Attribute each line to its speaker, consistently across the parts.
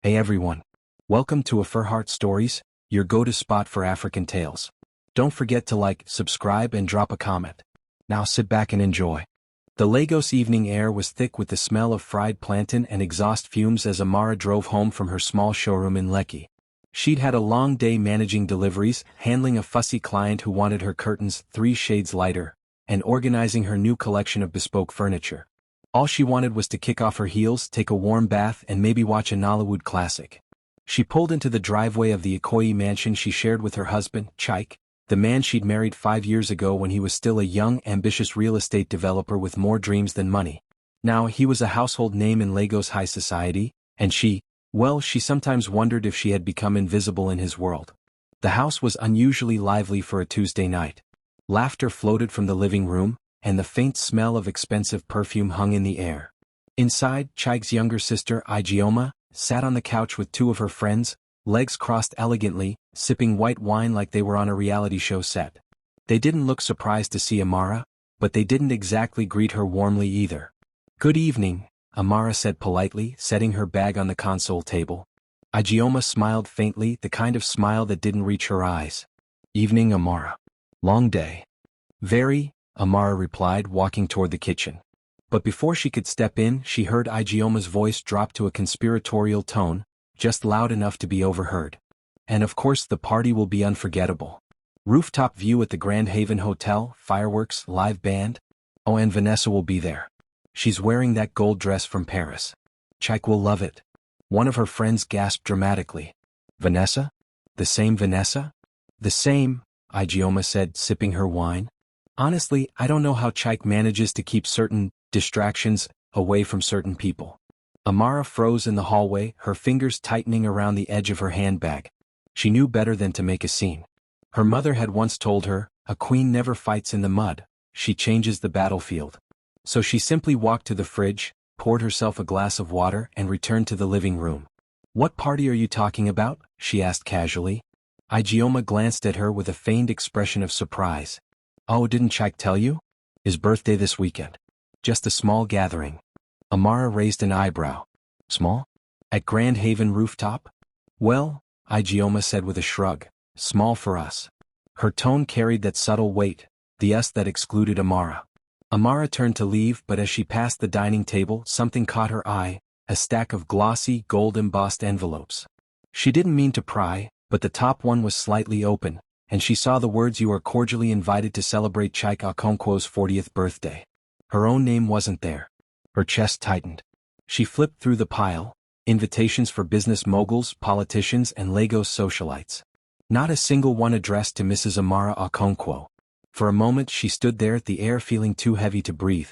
Speaker 1: Hey everyone. Welcome to AfriHeart Stories, your go-to spot for African tales. Don't forget to like, subscribe and drop a comment. Now sit back and enjoy. The Lagos evening air was thick with the smell of fried plantain and exhaust fumes as Amara drove home from her small showroom in Lekki. She'd had a long day managing deliveries, handling a fussy client who wanted her curtains 3 shades lighter, and organizing her new collection of bespoke furniture. All she wanted was to kick off her heels, take a warm bath and maybe watch a Nollywood classic. She pulled into the driveway of the Ikoyi mansion she shared with her husband, Chike, the man she'd married 5 years ago when he was still a young, ambitious real estate developer with more dreams than money. Now he was a household name in Lagos high society, and she sometimes wondered if she had become invisible in his world. The house was unusually lively for a Tuesday night. Laughter floated from the living room, and the faint smell of expensive perfume hung in the air. Inside, Chike's younger sister, Ijeoma, sat on the couch with 2 of her friends, legs crossed elegantly, sipping white wine like they were on a reality show set. They didn't look surprised to see Amara, but they didn't exactly greet her warmly either. "Good evening," Amara said politely, setting her bag on the console table. Ijeoma smiled faintly, the kind of smile that didn't reach her eyes. "Evening, Amara. Long day." "Very," Amara replied, walking toward the kitchen. But before she could step in, she heard Ijeoma's voice drop to a conspiratorial tone, just loud enough to be overheard. "And of course the party will be unforgettable. Rooftop view at the Grand Haven Hotel, fireworks, live band. Oh, and Vanessa will be there. She's wearing that gold dress from Paris. Chike will love it." One of her friends gasped dramatically. "Vanessa? The same Vanessa?" "The same," Ijeoma said, sipping her wine. "Honestly, I don't know how Chike manages to keep certain distractions away from certain people." Amara froze in the hallway, her fingers tightening around the edge of her handbag. She knew better than to make a scene. Her mother had once told her, "A queen never fights in the mud, she changes the battlefield." So she simply walked to the fridge, poured herself a glass of water and returned to the living room. "What party are you talking about?" she asked casually. Ijeoma glanced at her with a feigned expression of surprise. "Oh, didn't Chike tell you? His birthday this weekend. Just a small gathering." Amara raised an eyebrow. "Small? At Grand Haven rooftop?" "Well," Ijeoma said with a shrug, "small for us." Her tone carried that subtle weight, the us that excluded Amara. Amara turned to leave, but as she passed the dining table, something caught her eye, a stack of glossy, gold-embossed envelopes. She didn't mean to pry, but the top one was slightly open, and she saw the words, "You are cordially invited to celebrate Chike Okonkwo's 40th birthday." Her own name wasn't there. Her chest tightened. She flipped through the pile, invitations for business moguls, politicians and Lagos socialites. Not a single one addressed to Mrs. Amara Okonkwo. For a moment she stood there, the air feeling too heavy to breathe.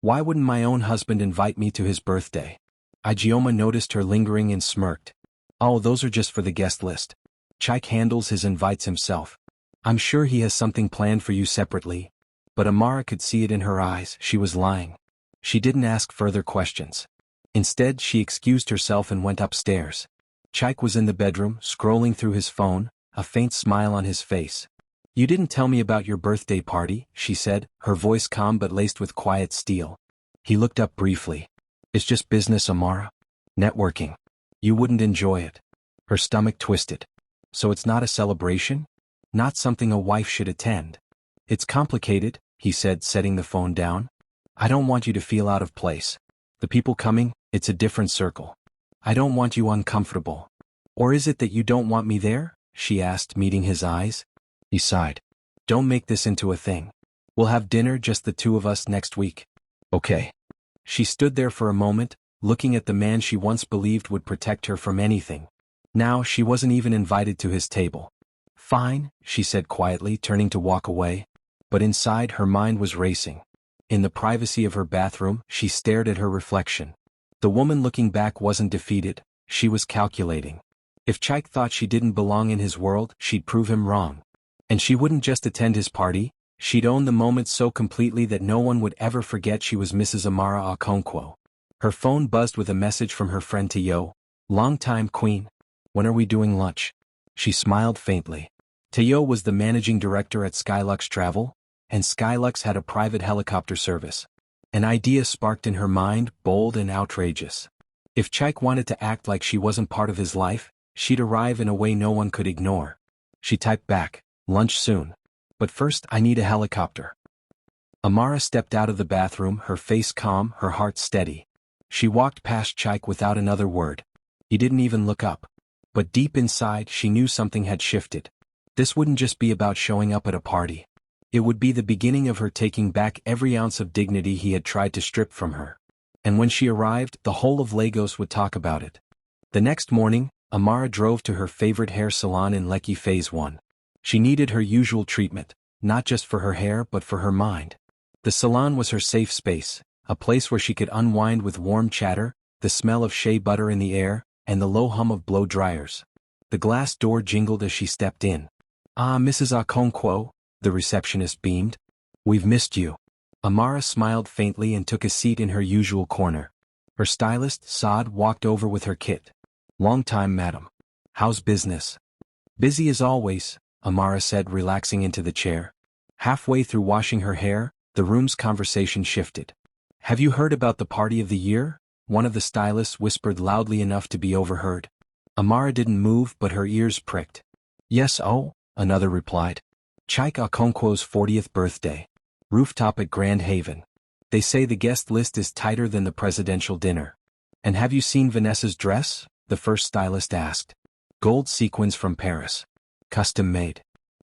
Speaker 1: "Why wouldn't my own husband invite me to his birthday?" Ijeoma noticed her lingering and smirked. "Oh, those are just for the guest list. Chike handles his invites himself. I'm sure he has something planned for you separately." But Amara could see it in her eyes, she was lying. She didn't ask further questions. Instead, she excused herself and went upstairs. Chike was in the bedroom, scrolling through his phone, a faint smile on his face. "You didn't tell me about your birthday party," she said, her voice calm but laced with quiet steel. He looked up briefly. "It's just business, Amara. Networking. You wouldn't enjoy it." Her stomach twisted. "So it's not a celebration? Not something a wife should attend?" "It's complicated," he said, setting the phone down. "I don't want you to feel out of place. The people coming, it's a different circle. I don't want you uncomfortable." "Or is it that you don't want me there?" she asked, meeting his eyes. He sighed. "Don't make this into a thing. We'll have dinner, just the 2 of us, next week." "Okay." She stood there for a moment, looking at the man she once believed would protect her from anything. Now she wasn't even invited to his table. "Fine," she said quietly, turning to walk away. But inside, her mind was racing. In the privacy of her bathroom, she stared at her reflection. The woman looking back wasn't defeated, she was calculating. If Chike thought she didn't belong in his world, she'd prove him wrong. And she wouldn't just attend his party, she'd own the moment so completely that no one would ever forget she was Mrs. Amara Okonkwo. Her phone buzzed with a message from her friend Tayo. "Long time, Queen. When are we doing lunch?" She smiled faintly. Tayo was the managing director at Skylux Travel, and Skylux had a private helicopter service. An idea sparked in her mind, bold and outrageous. If Chaik wanted to act like she wasn't part of his life, she'd arrive in a way no one could ignore. She typed back, "Lunch soon. But first I need a helicopter." Amara stepped out of the bathroom, her face calm, her heart steady. She walked past Chaik without another word. He didn't even look up. But deep inside she knew something had shifted. This wouldn't just be about showing up at a party. It would be the beginning of her taking back every ounce of dignity he had tried to strip from her. And when she arrived, the whole of Lagos would talk about it. The next morning, Amara drove to her favorite hair salon in Lekki Phase 1. She needed her usual treatment, not just for her hair but for her mind. The salon was her safe space, a place where she could unwind with warm chatter, the smell of shea butter in the air, and the low hum of blow dryers. The glass door jingled as she stepped in. "Ah, Mrs. Okonkwo," the receptionist beamed. "We've missed you." Amara smiled faintly and took a seat in her usual corner. Her stylist, Saad, walked over with her kit. "Long time, madam. How's business?" "Busy as always," Amara said, relaxing into the chair. Halfway through washing her hair, the room's conversation shifted. "Have you heard about the party of the year?" one of the stylists whispered loudly enough to be overheard. Amara didn't move but her ears pricked. "Yes, oh," another replied. "Chaik Okonkwo's 40th birthday. Rooftop at Grand Haven. They say the guest list is tighter than the presidential dinner." "And have you seen Vanessa's dress?" the first stylist asked. "Gold sequins from Paris. Custom made."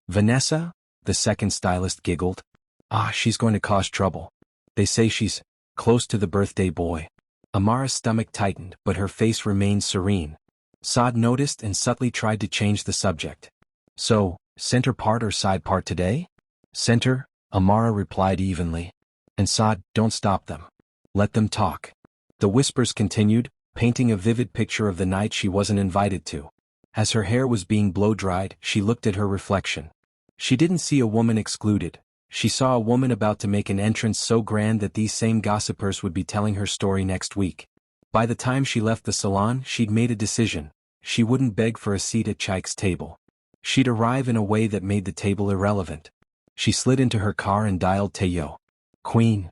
Speaker 1: "Vanessa?" the second stylist giggled. "Ah, she's going to cause trouble. They say she's close to the birthday boy." Amara's stomach tightened but her face remained serene. Saad noticed and subtly tried to change the subject. "So, center part or side part today?" "Center," Amara replied evenly. "And Saad, don't stop them. Let them talk." The whispers continued, painting a vivid picture of the night she wasn't invited to. As her hair was being blow-dried, she looked at her reflection. She didn't see a woman excluded. She saw a woman about to make an entrance so grand that these same gossipers would be telling her story next week. By the time she left the salon, she'd made a decision. She wouldn't beg for a seat at Chaik's table. She'd arrive in a way that made the table irrelevant. She slid into her car and dialed Teo. "Queen."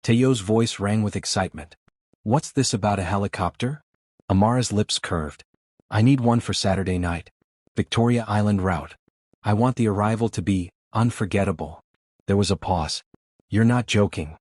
Speaker 1: Teo's voice rang with excitement. "What's this about a helicopter?" Amara's lips curved. "I need one for Saturday night. Victoria Island route. I want the arrival to be unforgettable." There was a pause. "You're not joking."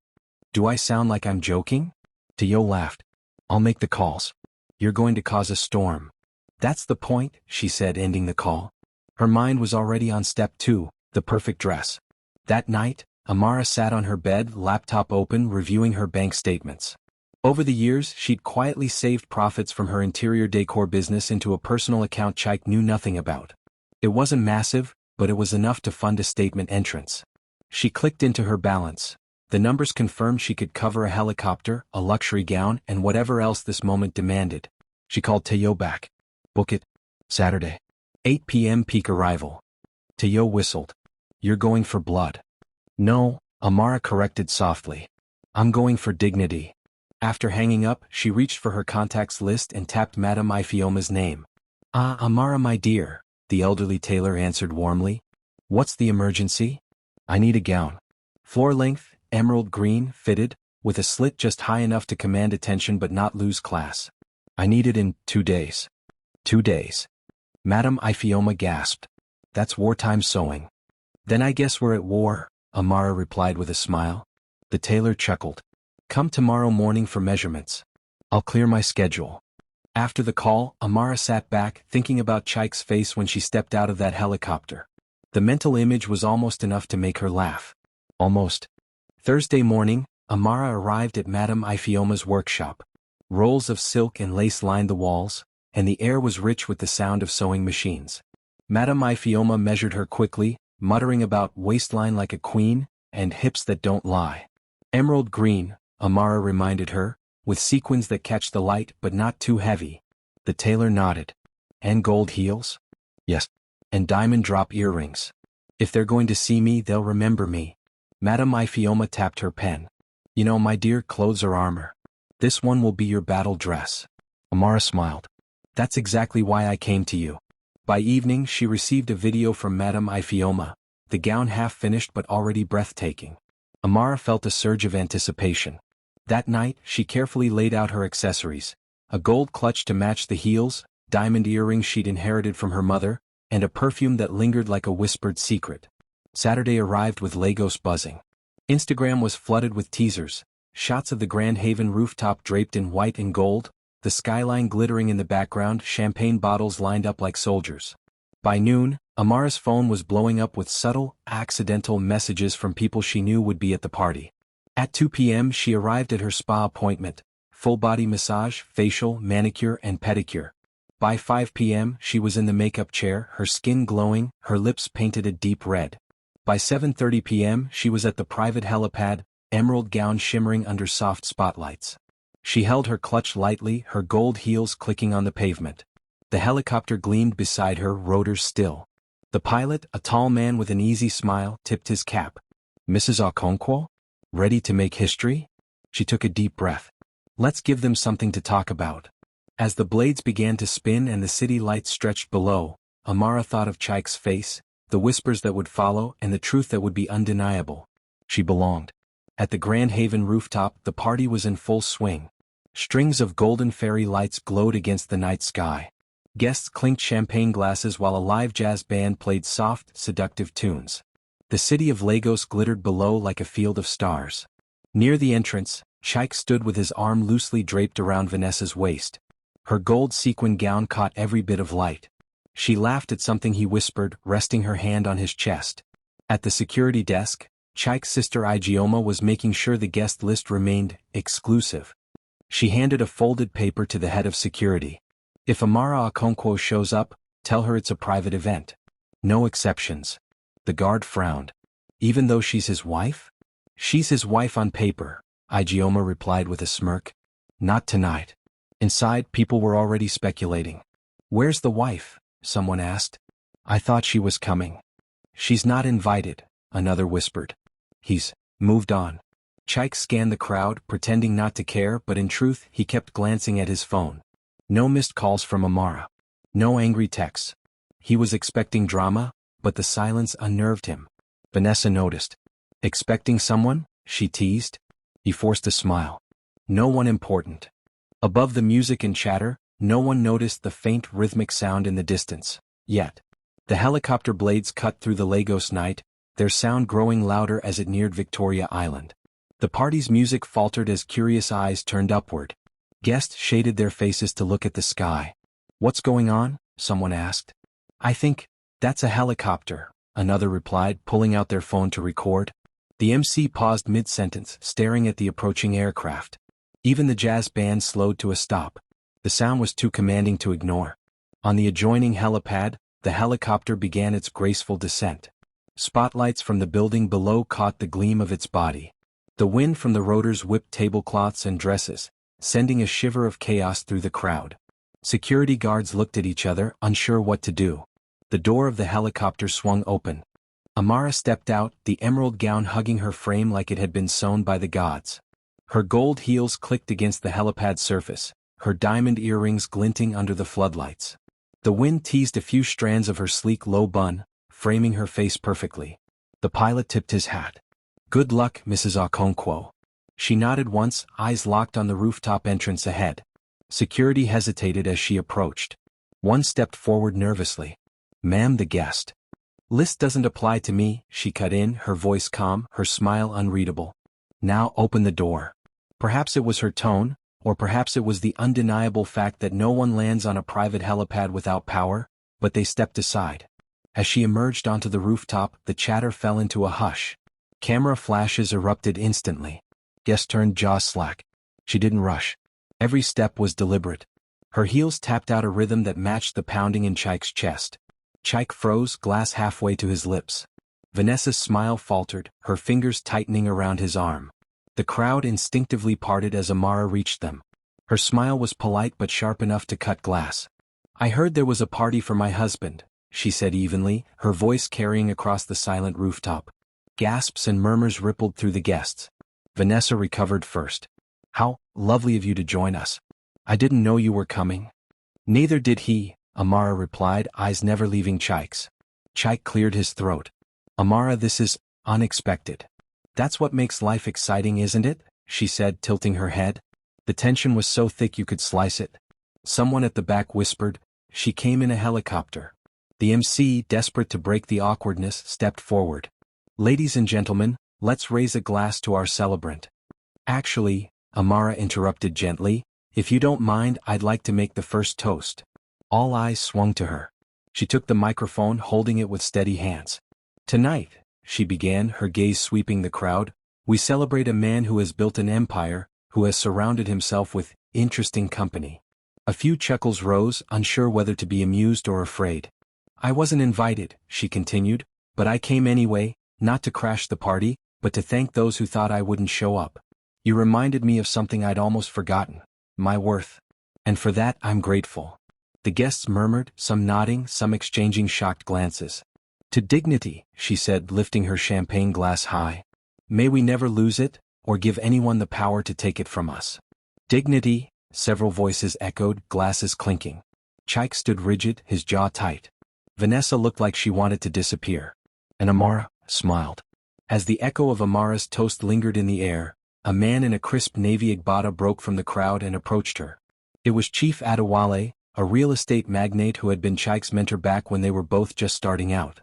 Speaker 1: "Do I sound like I'm joking?" Teo laughed. "I'll make the calls. You're going to cause a storm." "That's the point," she said, ending the call. Her mind was already on step 2, the perfect dress. That night, Amara sat on her bed, laptop open, reviewing her bank statements. Over the years, she'd quietly saved profits from her interior decor business into a personal account Chaik knew nothing about. It wasn't massive, but it was enough to fund a statement entrance. She clicked into her balance. The numbers confirmed she could cover a helicopter, a luxury gown, and whatever else this moment demanded. She called Teo back. "Book it. Saturday. 8 p.m. peak arrival." Teo whistled. "You're going for blood." "No," Amara corrected softly. "I'm going for dignity." After hanging up, she reached for her contacts list and tapped Madame Ifeoma's name. "Ah, Amara, my dear," the elderly tailor answered warmly. "What's the emergency?" "I need a gown. Floor length, emerald green, fitted, with a slit just high enough to command attention but not lose class. I need it in 2 days. 2 days. Madame Ifeoma gasped. "That's wartime sewing." "Then I guess we're at war," Amara replied with a smile. The tailor chuckled. "Come tomorrow morning for measurements. I'll clear my schedule." After the call, Amara sat back, thinking about Chaik's face when she stepped out of that helicopter. The mental image was almost enough to make her laugh. Almost. Thursday morning, Amara arrived at Madame Ifeoma's workshop. Rolls of silk and lace lined the walls, and the air was rich with the sound of sewing machines. Madame Ifeoma measured her quickly, muttering about waistline like a queen, and hips that don't lie. "Emerald green," Amara reminded her, "with sequins that catch the light but not too heavy." The tailor nodded. "And gold heels?" "Yes. And diamond drop earrings. If they're going to see me, they'll remember me." Madame Ifeoma tapped her pen. "You know, my dear, clothes are armor. This one will be your battle dress." Amara smiled. "That's exactly why I came to you." By evening, she received a video from Madame Ifeoma, the gown half finished but already breathtaking. Amara felt a surge of anticipation. That night, she carefully laid out her accessories, a gold clutch to match the heels, diamond earrings she'd inherited from her mother, and a perfume that lingered like a whispered secret. Saturday arrived with Lagos buzzing. Instagram was flooded with teasers, shots of the Grand Haven rooftop draped in white and gold, the skyline glittering in the background, champagne bottles lined up like soldiers. By noon, Amara's phone was blowing up with subtle, accidental messages from people she knew would be at the party. At 2 p.m. she arrived at her spa appointment, full-body massage, facial, manicure and pedicure. By 5 p.m. she was in the makeup chair, her skin glowing, her lips painted a deep red. By 7:30 p.m. she was at the private helipad, emerald gown shimmering under soft spotlights. She held her clutch lightly, her gold heels clicking on the pavement. The helicopter gleamed beside her, rotors still. The pilot, a tall man with an easy smile, tipped his cap. "Mrs. Okonkwo? Ready to make history?" She took a deep breath. "Let's give them something to talk about." As the blades began to spin and the city lights stretched below, Amara thought of Chike's face, the whispers that would follow and the truth that would be undeniable. She belonged. At the Grand Haven rooftop, the party was in full swing. Strings of golden fairy lights glowed against the night sky. Guests clinked champagne glasses while a live jazz band played soft, seductive tunes. The city of Lagos glittered below like a field of stars. Near the entrance, Chike stood with his arm loosely draped around Vanessa's waist. Her gold sequin gown caught every bit of light. She laughed at something he whispered, resting her hand on his chest. At the security desk, Chike's sister Ijeoma was making sure the guest list remained exclusive. She handed a folded paper to the head of security. "If Amara Okonkwo shows up, tell her it's a private event. No exceptions." The guard frowned. "Even though she's his wife?" "She's his wife on paper," Ijeoma replied with a smirk. "Not tonight." Inside, people were already speculating. "Where's the wife?" someone asked. "I thought she was coming." "She's not invited," another whispered. "He's moved on." Chike scanned the crowd, pretending not to care, but in truth, he kept glancing at his phone. No missed calls from Amara. No angry texts. He was expecting drama, but the silence unnerved him. Vanessa noticed. "Expecting someone?" she teased. He forced a smile. "No one important." Above the music and chatter, no one noticed the faint rhythmic sound in the distance. Yet, the helicopter blades cut through the Lagos night, their sound growing louder as it neared Victoria Island. The party's music faltered as curious eyes turned upward. Guests shaded their faces to look at the sky. "What's going on?" someone asked. "I think that's a helicopter," another replied, pulling out their phone to record. The MC paused mid-sentence, staring at the approaching aircraft. Even the jazz band slowed to a stop. The sound was too commanding to ignore. On the adjoining helipad, the helicopter began its graceful descent. Spotlights from the building below caught the gleam of its body. The wind from the rotors whipped tablecloths and dresses, sending a shiver of chaos through the crowd. Security guards looked at each other, unsure what to do. The door of the helicopter swung open. Amara stepped out, the emerald gown hugging her frame like it had been sewn by the gods. Her gold heels clicked against the helipad surface, her diamond earrings glinting under the floodlights. The wind teased a few strands of her sleek low bun, framing her face perfectly. The pilot tipped his hat. "Good luck, Mrs. Okonkwo." She nodded once, eyes locked on the rooftop entrance ahead. Security hesitated as she approached. One stepped forward nervously. "Ma'am, the guest list doesn't apply to me," she cut in, her voice calm, her smile unreadable. "Now open the door." Perhaps it was her tone, or perhaps it was the undeniable fact that no one lands on a private helipad without power, but they stepped aside. As she emerged onto the rooftop, the chatter fell into a hush. Camera flashes erupted instantly. Guest turned jaw slack. She didn't rush. Every step was deliberate. Her heels tapped out a rhythm that matched the pounding in Chike's chest. Chike froze, glass halfway to his lips. Vanessa's smile faltered, her fingers tightening around his arm. The crowd instinctively parted as Amara reached them. Her smile was polite but sharp enough to cut glass. "I heard there was a party for my husband," she said evenly, her voice carrying across the silent rooftop. Gasps and murmurs rippled through the guests. Vanessa recovered first. "How lovely of you to join us. I didn't know you were coming." "Neither did he," Amara replied, eyes never leaving Chike's. Chike cleared his throat. "Amara, this is unexpected." "That's what makes life exciting, isn't it?" she said, tilting her head. The tension was so thick you could slice it. Someone at the back whispered, "She came in a helicopter." The MC, desperate to break the awkwardness, stepped forward. "Ladies and gentlemen, let's raise a glass to our celebrant." "Actually," Amara interrupted gently, "if you don't mind, I'd like to make the first toast." All eyes swung to her. She took the microphone, holding it with steady hands. "Tonight," she began, her gaze sweeping the crowd, "we celebrate a man who has built an empire, who has surrounded himself with interesting company." A few chuckles rose, unsure whether to be amused or afraid. "I wasn't invited," she continued, "but I came anyway, not to crash the party, but to thank those who thought I wouldn't show up. You reminded me of something I'd almost forgotten, my worth. And for that I'm grateful." The guests murmured, some nodding, some exchanging shocked glances. "To dignity," she said, lifting her champagne glass high. "May we never lose it, or give anyone the power to take it from us." "Dignity," several voices echoed, glasses clinking. Chike stood rigid, his jaw tight. Vanessa looked like she wanted to disappear. And Amara smiled. As the echo of Amara's toast lingered in the air, a man in a crisp navy agbada broke from the crowd and approached her. It was Chief Adewale, a real estate magnate who had been Chike's mentor back when they were both just starting out.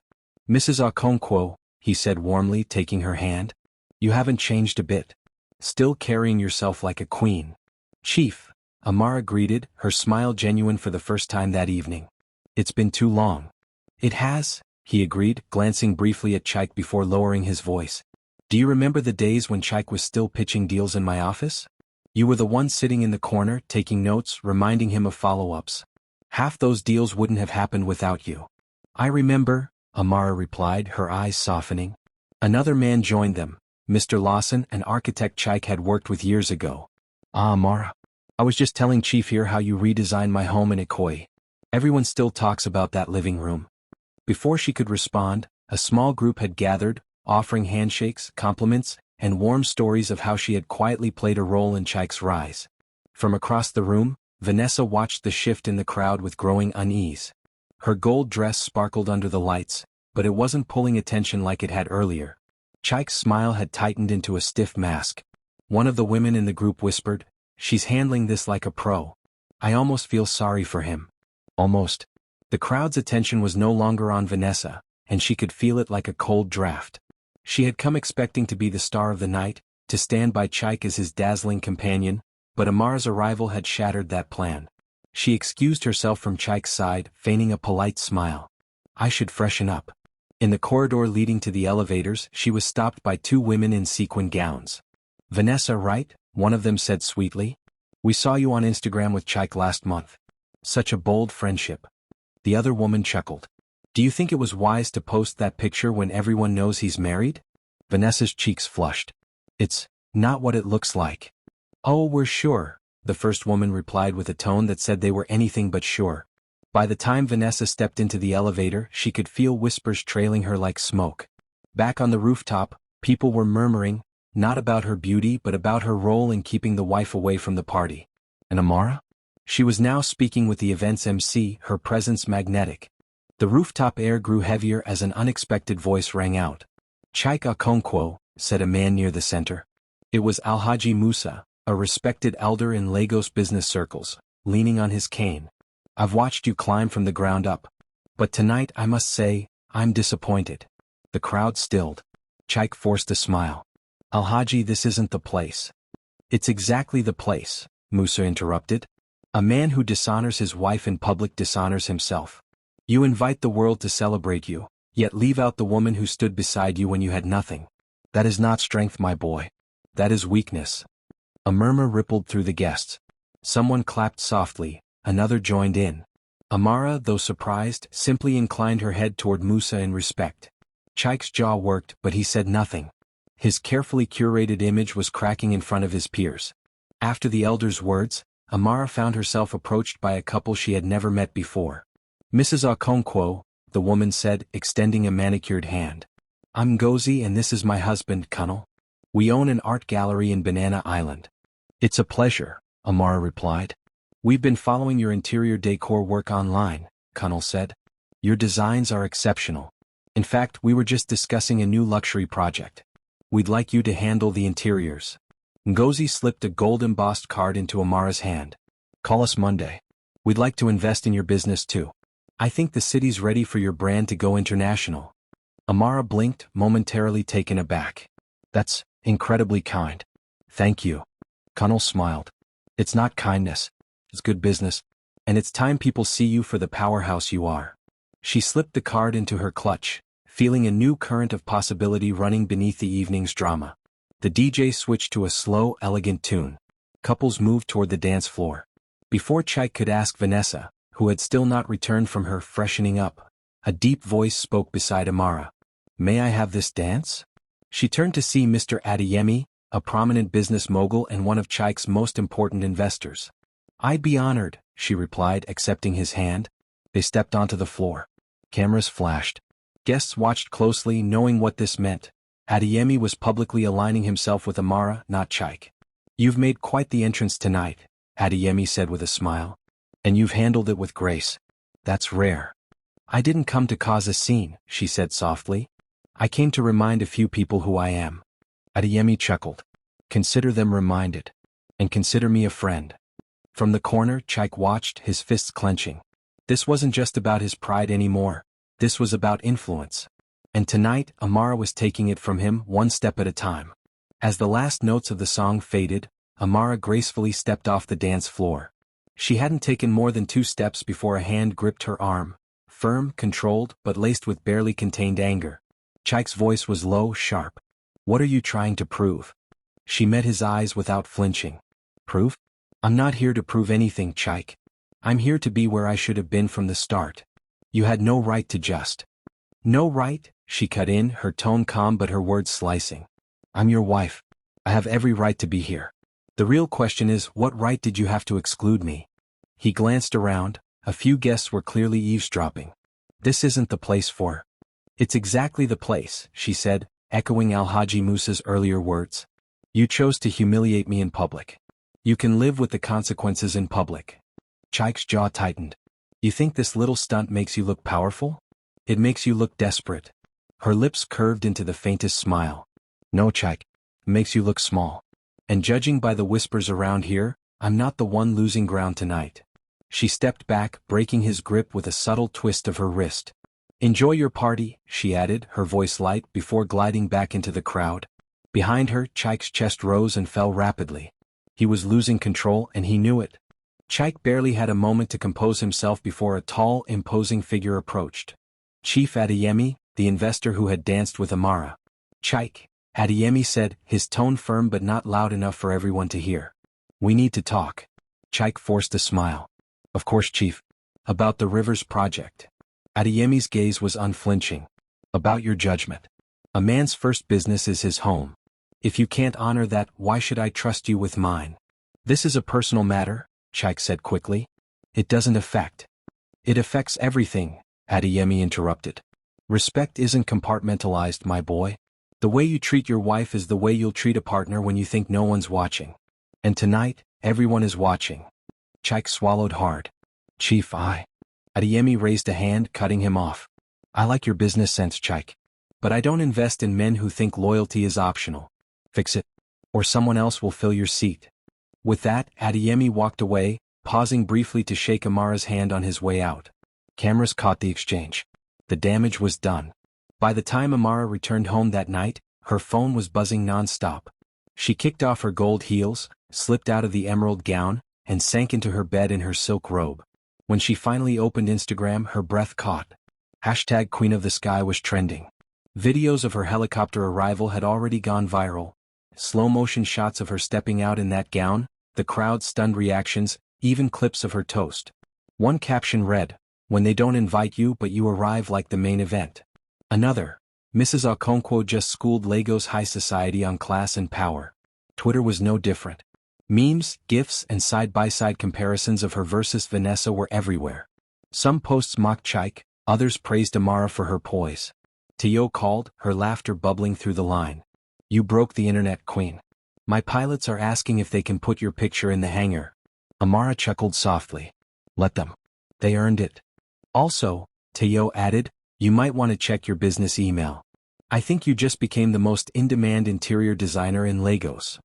Speaker 1: "Mrs. Okonkwo," he said warmly, taking her hand. "You haven't changed a bit. Still carrying yourself like a queen." "Chief," Amara greeted, her smile genuine for the first time that evening. "It's been too long." "It has," he agreed, glancing briefly at Chike before lowering his voice. "Do you remember the days when Chike was still pitching deals in my office? You were the one sitting in the corner, taking notes, reminding him of follow-ups. Half those deals wouldn't have happened without you." "I remember," Amara replied, her eyes softening. Another man joined them, Mr. Lawson, an architect Chike had worked with years ago. "Ah, Amara. I was just telling Chief here how you redesigned my home in Ikoyi. Everyone still talks about that living room." Before she could respond, a small group had gathered, offering handshakes, compliments, and warm stories of how she had quietly played a role in Chike's rise. From across the room, Vanessa watched the shift in the crowd with growing unease. Her gold dress sparkled under the lights, but it wasn't pulling attention like it had earlier. Chike's smile had tightened into a stiff mask. One of the women in the group whispered, "She's handling this like a pro. I almost feel sorry for him." Almost. The crowd's attention was no longer on Vanessa, and she could feel it like a cold draft. She had come expecting to be the star of the night, to stand by Chike as his dazzling companion, but Amara's arrival had shattered that plan. She excused herself from Chike's side, feigning a polite smile. "I should freshen up." In the corridor leading to the elevators, she was stopped by two women in sequin gowns. "Vanessa, right?" one of them said sweetly. "We saw you on Instagram with Chike last month. Such a bold friendship." The other woman chuckled. "Do you think it was wise to post that picture when everyone knows he's married?" Vanessa's cheeks flushed. "It's not what it looks like." "Oh, we're sure," the first woman replied with a tone that said they were anything but sure. By the time Vanessa stepped into the elevator, she could feel whispers trailing her like smoke. Back on the rooftop, people were murmuring, not about her beauty but about her role in keeping the wife away from the party. And Amara? She was now speaking with the event's MC, her presence magnetic. The rooftop air grew heavier as an unexpected voice rang out. "Chike Okonkwo," said a man near the center. It was Alhaji Musa, a respected elder in Lagos business circles, leaning on his cane. "I've watched you climb from the ground up. But tonight I must say, I'm disappointed." The crowd stilled. Chike forced a smile. "Alhaji, this isn't the place." "It's exactly the place," Musa interrupted. "A man who dishonors his wife in public dishonors himself. You invite the world to celebrate you, yet leave out the woman who stood beside you when you had nothing. That is not strength, my boy. That is weakness." A murmur rippled through the guests. Someone clapped softly, another joined in. Amara, though surprised, simply inclined her head toward Musa in respect. Chike's jaw worked, but he said nothing. His carefully curated image was cracking in front of his peers. After the elder's words, Amara found herself approached by a couple she had never met before. "Mrs. Okonkwo," the woman said, extending a manicured hand. "I'm Ngozi and this is my husband, Kunal. We own an art gallery in Banana Island." "It's a pleasure," Amara replied. "We've been following your interior decor work online," Kunal said. "Your designs are exceptional. In fact, we were just discussing a new luxury project. We'd like you to handle the interiors." Ngozi slipped a gold-embossed card into Amara's hand. Call us Monday. We'd like to invest in your business too. I think the city's ready for your brand to go international. Amara blinked, momentarily taken aback. That's incredibly kind. Thank you. Connell smiled. It's not kindness. It's good business. And it's time people see you for the powerhouse you are. She slipped the card into her clutch, feeling a new current of possibility running beneath the evening's drama. The DJ switched to a slow, elegant tune. Couples moved toward the dance floor. Before Chaik could ask Vanessa, who had still not returned from her freshening up, a deep voice spoke beside Amara. May I have this dance? She turned to see Mr. Adeyemi, a prominent business mogul and one of Chaik's most important investors. I'd be honored, she replied, accepting his hand. They stepped onto the floor. Cameras flashed. Guests watched closely, knowing what this meant. Adeyemi was publicly aligning himself with Amara, not Chaik. You've made quite the entrance tonight, Adeyemi said with a smile. And you've handled it with grace. That's rare. I didn't come to cause a scene, she said softly. I came to remind a few people who I am. Adeyemi chuckled. Consider them reminded. And consider me a friend. From the corner, Chaik watched, his fists clenching. This wasn't just about his pride anymore. This was about influence. And tonight, Amara was taking it from him one step at a time. As the last notes of the song faded, Amara gracefully stepped off the dance floor. She hadn't taken more than 2 steps before a hand gripped her arm. Firm, controlled, but laced with barely contained anger. Chaik's voice was low, sharp. What are you trying to prove? She met his eyes without flinching. Prove? I'm not here to prove anything, Chaik. I'm here to be where I should have been from the start. You had no right to just. No right, she cut in, her tone calm but her words slicing. I'm your wife. I have every right to be here. The real question is, what right did you have to exclude me? He glanced around. A few guests were clearly eavesdropping. This isn't the place for. It's exactly the place, she said, echoing Alhaji Musa's earlier words. You chose to humiliate me in public. You can live with the consequences in public. Chaik's jaw tightened. You think this little stunt makes you look powerful? It makes you look desperate. Her lips curved into the faintest smile. No, Chaik. It makes you look small. And judging by the whispers around here, I'm not the one losing ground tonight. She stepped back, breaking his grip with a subtle twist of her wrist. Enjoy your party, she added, her voice light, before gliding back into the crowd. Behind her, Chaik's chest rose and fell rapidly. He was losing control and he knew it. Chaik barely had a moment to compose himself before a tall, imposing figure approached. Chief Adeyemi, the investor who had danced with Amara. Chaik, Adeyemi said, his tone firm but not loud enough for everyone to hear. We need to talk. Chaik forced a smile. Of course, Chief. About the Rivers project. Adeyemi's gaze was unflinching. About your judgment. A man's first business is his home. If you can't honor that, why should I trust you with mine? This is a personal matter, Chaik said quickly. It doesn't affect. It affects everything, Adeyemi interrupted. Respect isn't compartmentalized, my boy. The way you treat your wife is the way you'll treat a partner when you think no one's watching. And tonight, everyone is watching. Chaik swallowed hard. Chief, Adeyemi raised a hand, cutting him off. I like your business sense, Chaik. But I don't invest in men who think loyalty is optional. Fix it. Or someone else will fill your seat. With that, Adeyemi walked away, pausing briefly to shake Amara's hand on his way out. Cameras caught the exchange. The damage was done. By the time Amara returned home that night, her phone was buzzing non-stop. She kicked off her gold heels, slipped out of the emerald gown, and sank into her bed in her silk robe. When she finally opened Instagram, her breath caught. Hashtag Queen of the Sky was trending. Videos of her helicopter arrival had already gone viral. Slow-motion shots of her stepping out in that gown, the crowd's stunned reactions, even clips of her toast. One caption read, "When they don't invite you but you arrive like the main event." Another, "Mrs. Okonkwo just schooled Lagos high society on class and power." Twitter was no different. Memes, GIFs, and side-by-side comparisons of her versus Vanessa were everywhere. Some posts mocked Chaik, others praised Amara for her poise. Tio called, her laughter bubbling through the line. You broke the internet, queen. My pilots are asking if they can put your picture in the hangar. Amara chuckled softly. Let them. They earned it. Also, Teo added, you might want to check your business email. I think you just became the most in-demand interior designer in Lagos.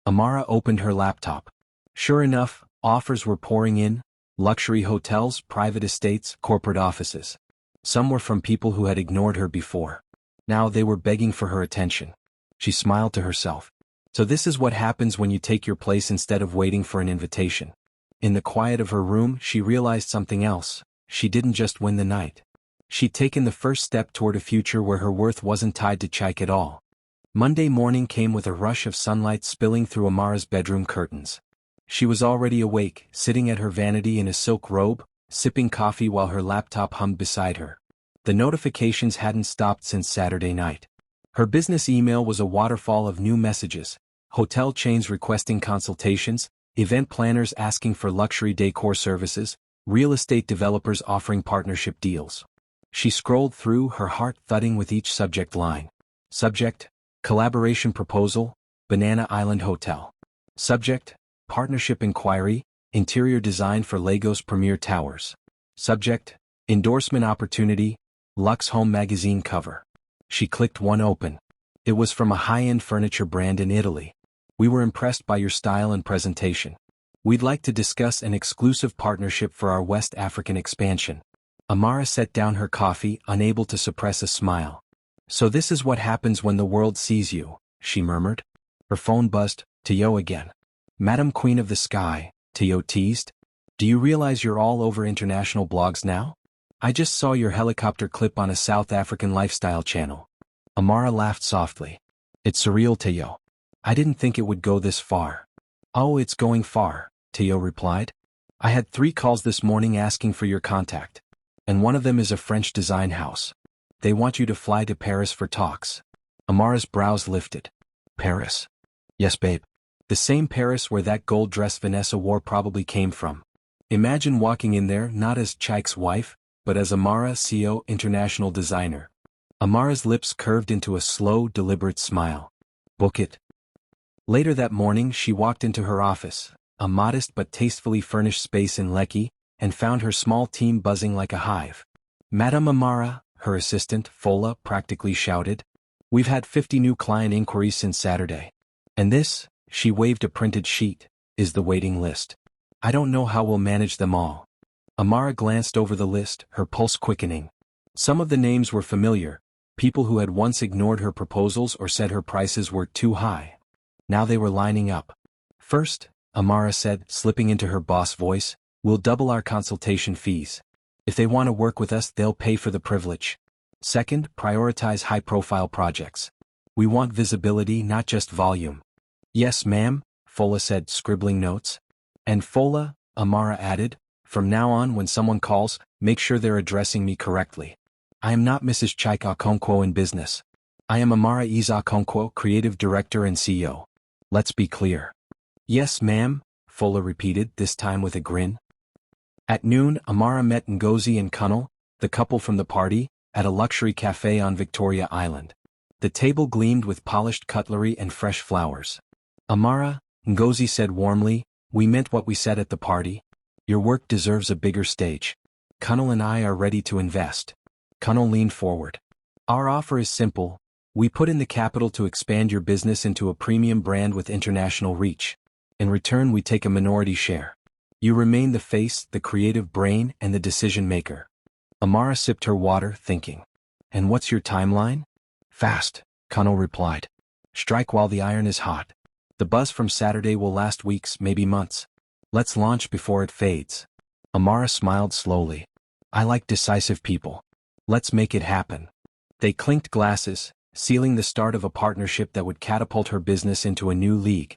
Speaker 1: Amara opened her laptop. Sure enough, offers were pouring in: luxury hotels, private estates, corporate offices. Some were from people who had ignored her before. Now they were begging for her attention. She smiled to herself. So this is what happens when you take your place instead of waiting for an invitation. In the quiet of her room, she realized something else. She didn't just win the night. She'd taken the first step toward a future where her worth wasn't tied to Chike at all. Monday morning came with a rush of sunlight spilling through Amara's bedroom curtains. She was already awake, sitting at her vanity in a silk robe, sipping coffee while her laptop hummed beside her. The notifications hadn't stopped since Saturday night. Her business email was a waterfall of new messages: hotel chains requesting consultations, event planners asking for luxury decor services, real estate developers offering partnership deals. She scrolled through, her heart thudding with each subject line. Subject: collaboration proposal, Banana Island Hotel. Subject: partnership inquiry, interior design for Lagos Premier Towers. Subject: endorsement opportunity, Luxe Home magazine cover. She clicked one open. It was from a high-end furniture brand in Italy. We were impressed by your style and presentation. We'd like to discuss an exclusive partnership for our West African expansion. Amara set down her coffee, unable to suppress a smile. So this is what happens when the world sees you, she murmured. Her phone buzzed. Tio again. Madam Queen of the Sky, Tio teased. Do you realize you're all over international blogs now? I just saw your helicopter clip on a South African lifestyle channel. Amara laughed softly. It's surreal, Tio. I didn't think it would go this far. Oh, it's going far, Tio replied. I had 3 calls this morning asking for your contact. And one of them is a French design house. They want you to fly to Paris for talks. Amara's brows lifted. Paris? Yes, babe. The same Paris where that gold dress Vanessa wore probably came from. Imagine walking in there not as Chike's wife, but as Amara, CEO, international designer. Amara's lips curved into a slow, deliberate smile. Book it. Later that morning she walked into her office, a modest but tastefully furnished space in Lekki, and found her small team buzzing like a hive. Madam Amara, her assistant, Fola, practically shouted. We've had 50 new client inquiries since Saturday. And this, she waved a printed sheet, is the waiting list. I don't know how we'll manage them all. Amara glanced over the list, her pulse quickening. Some of the names were familiar, people who had once ignored her proposals or said her prices were too high. Now they were lining up. First, Amara said, slipping into her boss voice, we'll double our consultation fees. If they want to work with us, they'll pay for the privilege. Second, prioritize high-profile projects. We want visibility, not just volume. Yes, ma'am, Fola said, scribbling notes. And Fola, Amara added, from now on when someone calls, make sure they're addressing me correctly. I am not Mrs. Chike Okonkwo in business. I am Amara Isa Okonkwo, creative director and CEO. Let's be clear. Yes, ma'am, Fola repeated, this time with a grin. At noon, Amara met Ngozi and Kunal, the couple from the party, at a luxury cafe on Victoria Island. The table gleamed with polished cutlery and fresh flowers. Amara, Ngozi said warmly, we meant what we said at the party. Your work deserves a bigger stage. Kunal and I are ready to invest. Kunal leaned forward. Our offer is simple. We put in the capital to expand your business into a premium brand with international reach. In return, we take a minority share. You remain the face, the creative brain, and the decision maker. Amara sipped her water, thinking. And what's your timeline? Fast, Kunal replied. Strike while the iron is hot. The buzz from Saturday will last weeks, maybe months. Let's launch before it fades. Amara smiled slowly. I like decisive people. Let's make it happen. They clinked glasses, sealing the start of a partnership that would catapult her business into a new league.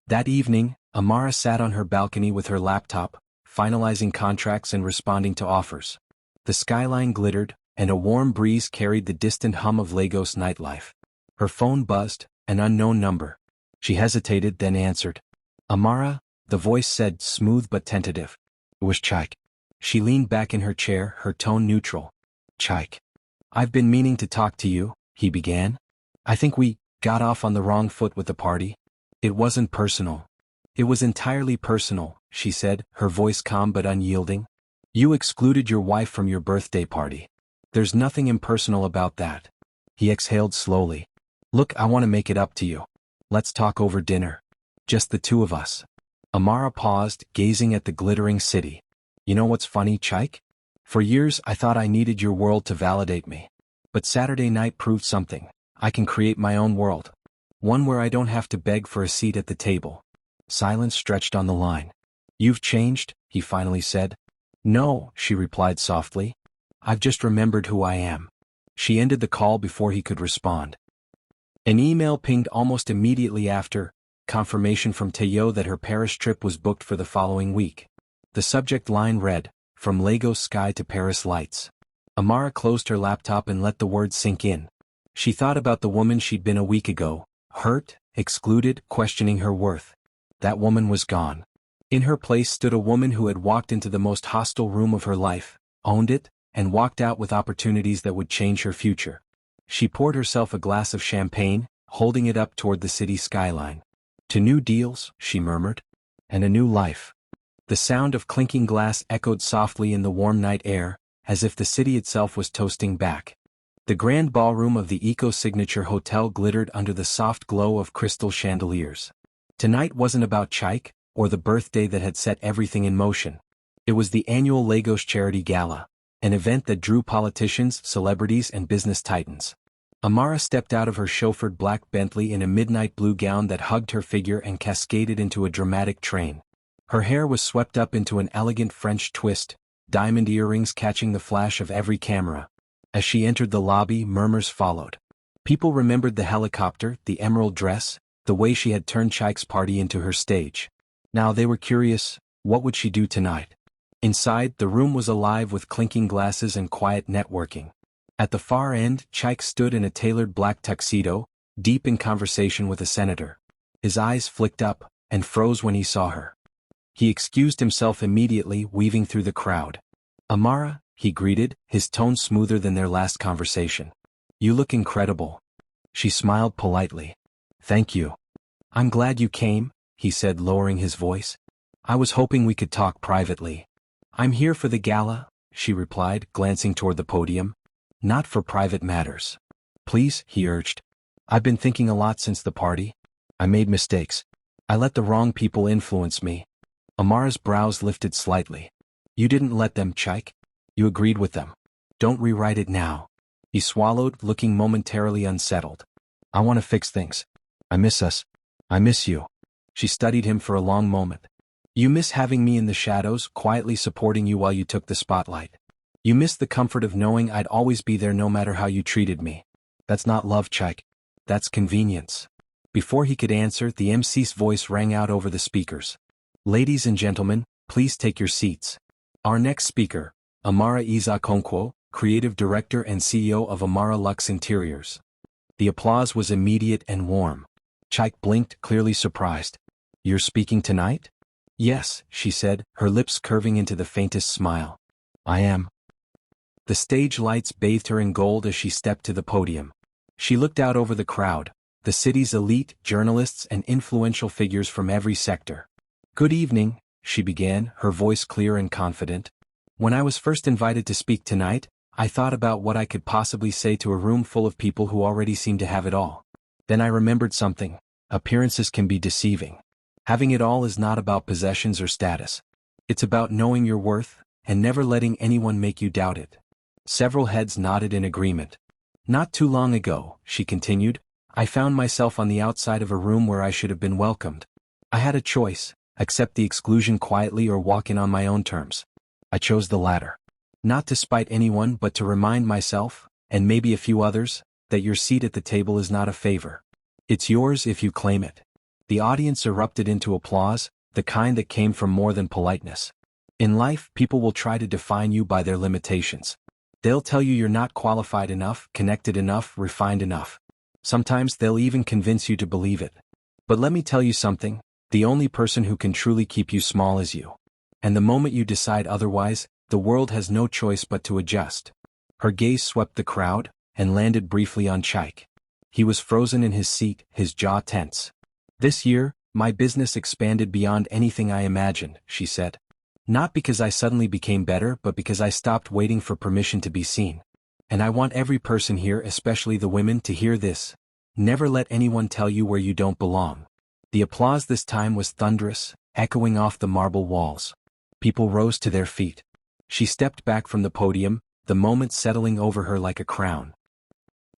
Speaker 1: That evening, Amara sat on her balcony with her laptop, finalizing contracts and responding to offers. The skyline glittered, and a warm breeze carried the distant hum of Lagos nightlife. Her phone buzzed, an unknown number. She hesitated, then answered. Amara, the voice said, smooth but tentative. It was Chike. She leaned back in her chair, her tone neutral. Chike. I've been meaning to talk to you, he began. I think we got off on the wrong foot with the party. It wasn't personal. It was entirely personal, she said, her voice calm but unyielding. You excluded your wife from your birthday party. There's nothing impersonal about that. He exhaled slowly. Look, I want to make it up to you. Let's talk over dinner. Just the two of us. Amara paused, gazing at the glittering city. You know what's funny, Chike? For years I thought I needed your world to validate me. But Saturday night proved something. I can create my own world. One where I don't have to beg for a seat at the table. Silence stretched on the line. You've changed, he finally said. No, she replied softly. I've just remembered who I am. She ended the call before he could respond. An email pinged almost immediately after, confirmation from Teo that her Paris trip was booked for the following week. The subject line read, From Lagos sky to Paris lights. Amara closed her laptop and let the words sink in. She thought about the woman she'd been a week ago, hurt, excluded, questioning her worth. That woman was gone. In her place stood a woman who had walked into the most hostile room of her life, owned it, and walked out with opportunities that would change her future. She poured herself a glass of champagne, holding it up toward the city skyline. To new deals, she murmured. And a new life. The sound of clinking glass echoed softly in the warm night air, as if the city itself was toasting back. The grand ballroom of the Eco-Signature Hotel glittered under the soft glow of crystal chandeliers. Tonight wasn't about Chike, or the birthday that had set everything in motion. It was the annual Lagos Charity Gala, an event that drew politicians, celebrities, and business titans. Amara stepped out of her chauffeured black Bentley in a midnight blue gown that hugged her figure and cascaded into a dramatic train. Her hair was swept up into an elegant French twist, diamond earrings catching the flash of every camera. As she entered the lobby, murmurs followed. People remembered the helicopter, the emerald dress, the way she had turned Chike's party into her stage. Now they were curious, what would she do tonight? Inside, the room was alive with clinking glasses and quiet networking. At the far end, Chike stood in a tailored black tuxedo, deep in conversation with a senator. His eyes flicked up, and froze when he saw her. He excused himself immediately, weaving through the crowd. Amara, he greeted, his tone smoother than their last conversation. You look incredible. She smiled politely. Thank you. I'm glad you came, he said, lowering his voice. I was hoping we could talk privately. I'm here for the gala, she replied, glancing toward the podium. Not for private matters. Please, he urged. I've been thinking a lot since the party. I made mistakes. I let the wrong people influence me. Amara's brows lifted slightly. You didn't let them, Chike. You agreed with them. Don't rewrite it now. He swallowed, looking momentarily unsettled. I want to fix things. I miss us. I miss you. She studied him for a long moment. You miss having me in the shadows, quietly supporting you while you took the spotlight. You miss the comfort of knowing I'd always be there no matter how you treated me. That's not love, Chike. That's convenience. Before he could answer, the MC's voice rang out over the speakers. Ladies and gentlemen, please take your seats. Our next speaker, Amara Izakonkwo, Creative Director and CEO of Amara Luxe Interiors. The applause was immediate and warm. Chike blinked, clearly surprised. You're speaking tonight? Yes, she said, her lips curving into the faintest smile. I am. The stage lights bathed her in gold as she stepped to the podium. She looked out over the crowd, the city's elite, journalists and influential figures from every sector. Good evening, she began, her voice clear and confident. When I was first invited to speak tonight, I thought about what I could possibly say to a room full of people who already seem to have it all. Then I remembered something. Appearances can be deceiving. Having it all is not about possessions or status. It's about knowing your worth, and never letting anyone make you doubt it. Several heads nodded in agreement. Not too long ago, she continued, I found myself on the outside of a room where I should have been welcomed. I had a choice, accept the exclusion quietly or walk in on my own terms. I chose the latter. Not to spite anyone but to remind myself, and maybe a few others, that your seat at the table is not a favor. It's yours if you claim it. The audience erupted into applause, the kind that came from more than politeness. In life, people will try to define you by their limitations. They'll tell you you're not qualified enough, connected enough, refined enough. Sometimes they'll even convince you to believe it. But let me tell you something, the only person who can truly keep you small is you. And the moment you decide otherwise, the world has no choice but to adjust. Her gaze swept the crowd, and landed briefly on Chike. He was frozen in his seat, his jaw tense. This year, my business expanded beyond anything I imagined, she said. Not because I suddenly became better, but because I stopped waiting for permission to be seen. And I want every person here, especially the women, to hear this. Never let anyone tell you where you don't belong. The applause this time was thunderous, echoing off the marble walls. People rose to their feet. She stepped back from the podium, the moment settling over her like a crown.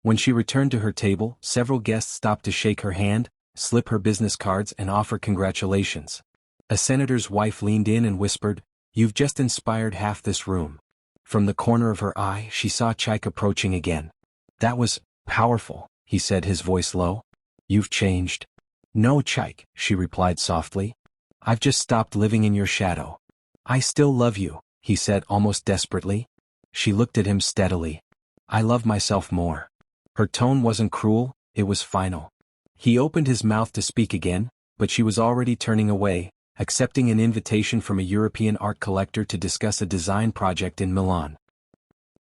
Speaker 1: When she returned to her table, several guests stopped to shake her hand, slip her business cards and offer congratulations. A senator's wife leaned in and whispered, "You've just inspired half this room." From the corner of her eye she saw Chike approaching again. "That was powerful," he said, his voice low. "You've changed." "No, Chike," she replied softly. "I've just stopped living in your shadow." "I still love you," he said almost desperately. She looked at him steadily. "I love myself more." Her tone wasn't cruel, it was final. He opened his mouth to speak again, but she was already turning away, accepting an invitation from a European art collector to discuss a design project in Milan.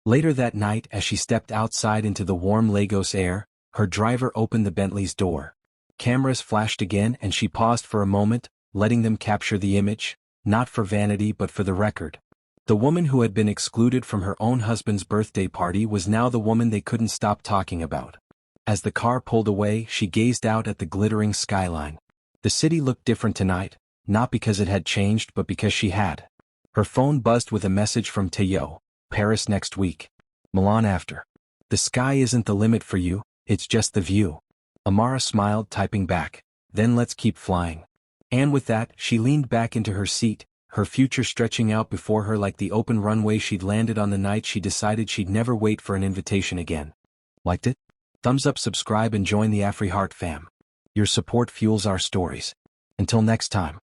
Speaker 1: Later that night, as she stepped outside into the warm Lagos air, her driver opened the Bentley's door. Cameras flashed again and she paused for a moment, letting them capture the image, not for vanity but for the record. The woman who had been excluded from her own husband's birthday party was now the woman they couldn't stop talking about. As the car pulled away, she gazed out at the glittering skyline. The city looked different tonight, not because it had changed but because she had. Her phone buzzed with a message from Teo: "Paris next week. Milan after. The sky isn't the limit for you, it's just the view." Amara smiled, typing back, "Then let's keep flying." And with that, she leaned back into her seat, her future stretching out before her like the open runway she'd landed on the night she decided she'd never wait for an invitation again. Liked it? Thumbs up, subscribe and join the AfriHeart fam. Your support fuels our stories. Until next time.